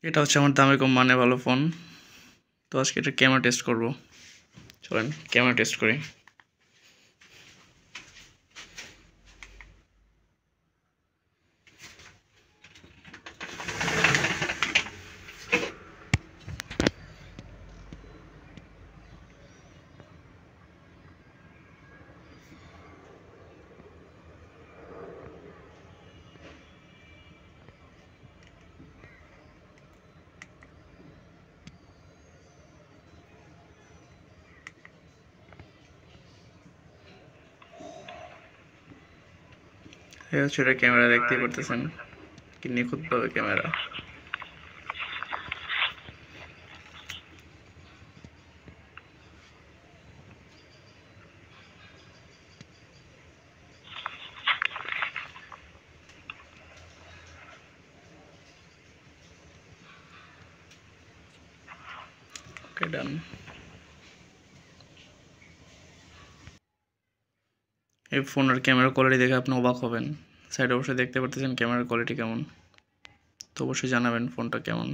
এটা হচ্ছে আমার দামে কম মানে ভালো ফোন। তো আজকে এটা ক্যামেরা টেস্ট করব। চলেন ক্যামেরা টেস্ট করি। এই হচ্ছে এটা ক্যামেরা, দেখতেই পারতেছেন কি নিখুঁতভাবে ক্যামেরা। ওকে, ডান। এই ফোনের ক্যামেরার কোয়ালিটি দেখে আপনি অবাক হবেন। সাইডে অবশ্যই দেখতে পারতেছেন ক্যামেরার কোয়ালিটি কেমন। তো অবশ্যই জানাবেন ফোনটা কেমন।